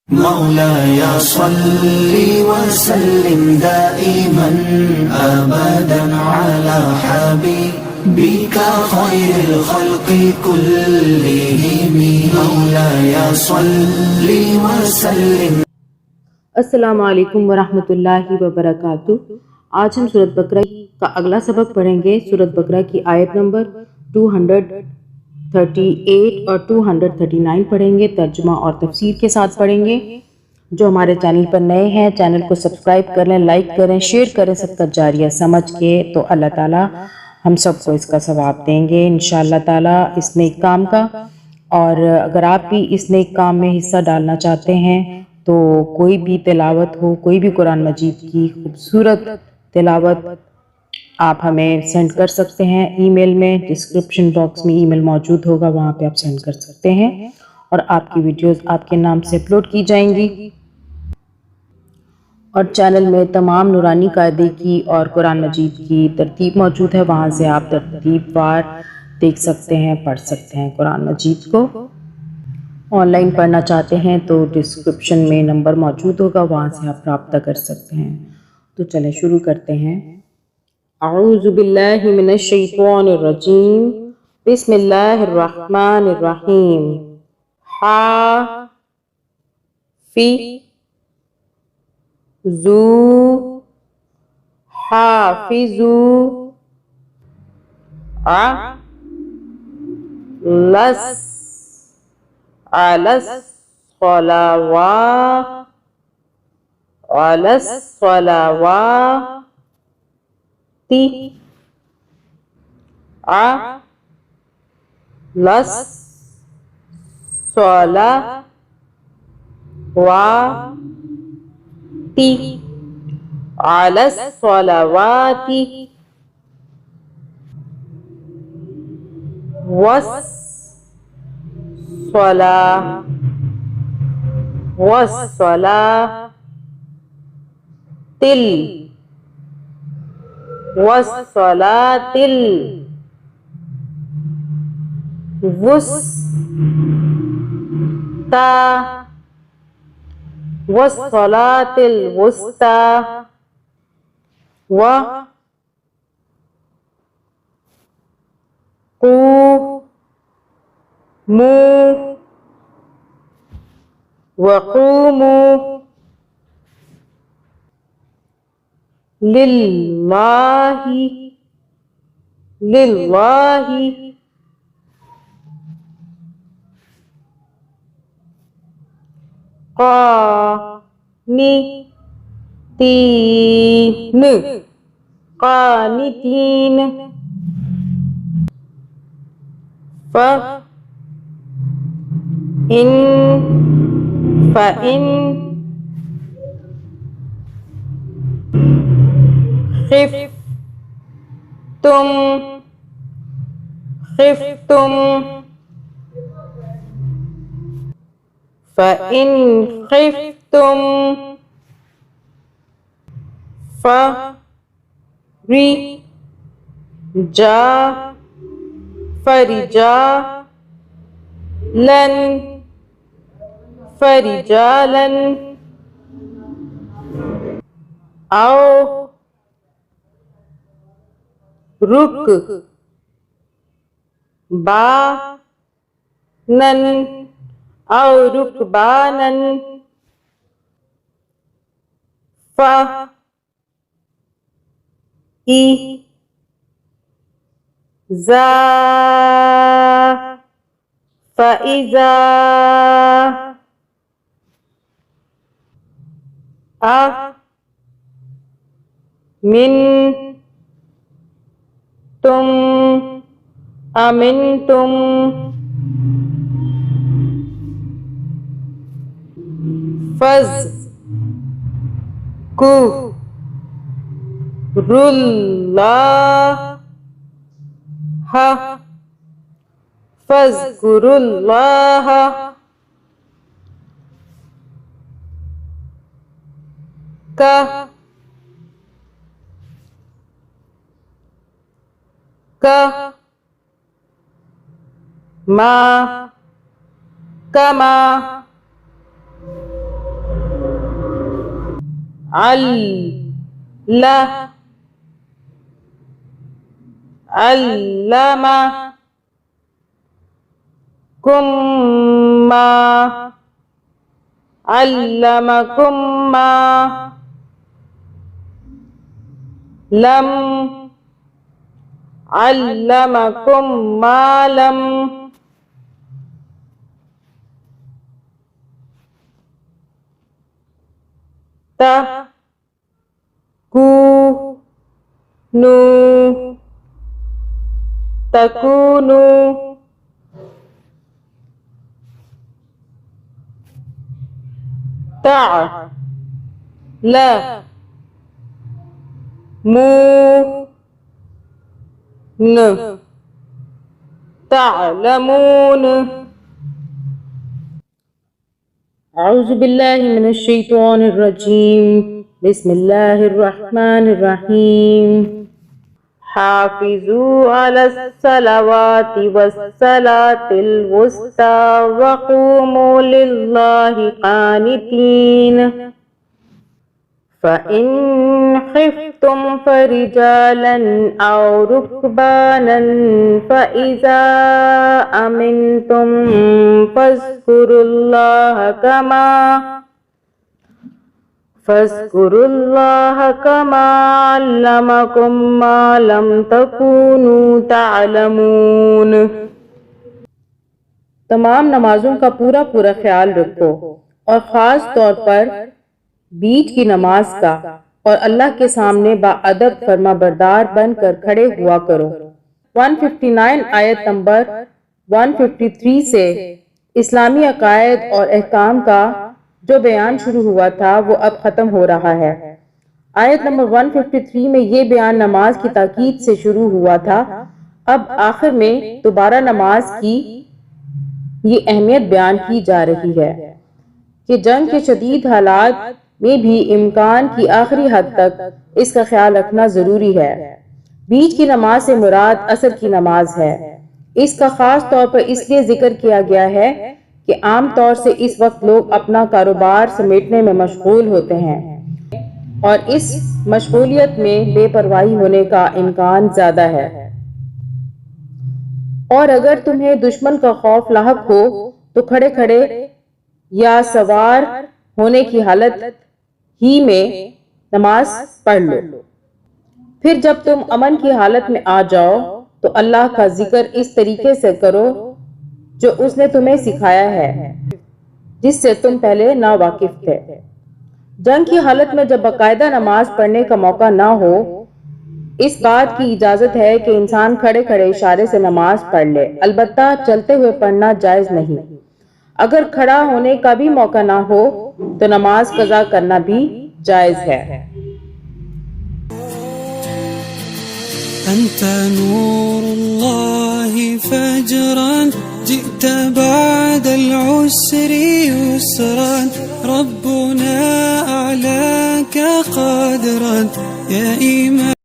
مولاي صل وسلم دائما أبدا على حبيبك خير الخلق كلهم مولاي صل وسلم। अस्सलामु अलैकुम वरहमतुल्लाहि वबरकातुह। आज हम सूरत बकरा का अगला सबक पढ़ेंगे। सूरत बकरा की आयत नंबर 238 और 239 पढ़ेंगे। तर्जुमा और तफसीर के साथ पढ़ेंगे। जो हमारे चैनल पर नए हैं, चैनल को सब्सक्राइब करें, लाइक करें, शेयर करें। सदका जारिया समझ के तो अल्लाह ताला हम सबको इसका सवाब देंगे इंशाअल्लाह ताला इस नेक काम का। और अगर आप भी इस नेक काम में हिस्सा डालना चाहते हैं तो कोई भी तिलावत हो, कोई भी कुरान मजीद की खूबसूरत तिलावत आप हमें सेंड कर सकते हैं ईमेल में। डिस्क्रिप्शन बॉक्स में ईमेल मौजूद होगा, वहाँ पे आप सेंड कर सकते हैं और आपकी वीडियोस आपके नाम से अपलोड की जाएंगी। और चैनल में तमाम नूरानी कायदे की और कुरान मजीद की तरतीब मौजूद है, वहाँ से आप तरतीबवार देख सकते हैं, पढ़ सकते हैं कुरान मजीद को। ऑनलाइन पढ़ना चाहते हैं तो डिस्क्रिप्शन में नंबर मौजूद होगा, वहाँ से आप रब्ता कर सकते हैं। तो चलें शुरू करते हैं। अऊज़ु बिल्लाहि मिनश शैतानिर रजीम, बिस्मिल्लाहिर रहमानिर रहीम। हा फी जू हाफिजू आ लस अलस सलावा अलस सलावाती आ लस सलावाती अलस सलावाती वस सला वसला तिल वसला तिल वुस्ता वसला तिल वुस्ता व कू मु वक़ूमू लिल्लाहि लिल्लाहि क़ानितीन क़ानितीन फ़इन खिफ़्तुम खिफ़्तुम फ़इन खिफ़्तुम फ़रिजा फ़रिजालन फ़रिजालन औ रुक बानन औ रुकबानन फ ई जा फ़इज़ा आ मिन तुम अमिन तुम फज कु रुल्लाह फज़कुरुल्लाह का मा कमा अल्लमा कुम्मा अल्लमकुम्मा लम अल्लमकुम मालम तकूनु तकूनु तअलमून औज़ु बिल्लाहि मिनश शैतानिर रजीम बिस्मिल्लाहिर रहमानिर रहीम हाफिज़ू अलस सलावाति वस्सलातिल वुस्ता वक़ूमू लिल्लाहि क़ानितीन फ़इन ख़िफ़्तुम फ़रिजालन औ रुकबानन फ़इज़ा अमिनतुम फ़ज़्कुरुल्लाह कमा अल्लमकुम मा लम तकूनू तअलमून। तमाम नमाजों का पूरा पूरा ख्याल रखो और ख़ास तौर पर बीच की नमाज का, और अल्लाह के सामने बाअदब फरमा बरदार बनकर खड़े हुआ करो। 159 आयत नंबर 153 से इस्लामी अकायद और अहकाम का जो बयान शुरू हुआ था वो अब ख़त्म हो रहा है। आयत नंबर 153 में ये बयान नमाज की ताकीद से शुरू हुआ था। अब आखिर में दोबारा नमाज की ये अहमियत बयान की जा रही है कि जंग के शदीद हालात में भी इम्कान की आखिरी हद तक इसका ख्याल रखना जरूरी है। बीच की नमाज से मुराद असर की नमाज है। इसका खास तौर पर इसलिए जिक्र किया गया है कि आम तौर से इस वक्त लोग अपना कारोबार समेटने में मशगूल होते हैं और इस मशगूलियत में बेपरवाही होने का इम्कान ज्यादा है। और अगर तुम्हें दुश्मन का खौफ लाहक हो तो खड़े खड़े या सवार होने की हालत ही में नमाज पढ़ लो। फिर जब तुम अमन की हालत में आ जाओ तो अल्लाह का जिक्र इस तरीके से करो जो उसने तुम्हें सिखाया है, जिससे तुम पहले ना वाकिफ थे। जंग की हालत में जब बाकायदा नमाज पढ़ने का मौका ना हो, इस बात की इजाजत है कि इंसान खड़े खड़े इशारे से नमाज पढ़ ले, अलबत्ता चलते हुए पढ़ना जायज नहीं। अगर खड़ा होने का भी मौका ना हो तो नमाज कज़ा करना भी जायज है। أنت نور الله فجرا جئت بعد العسر يسرا ربنا أعلاك قدرا يا إمام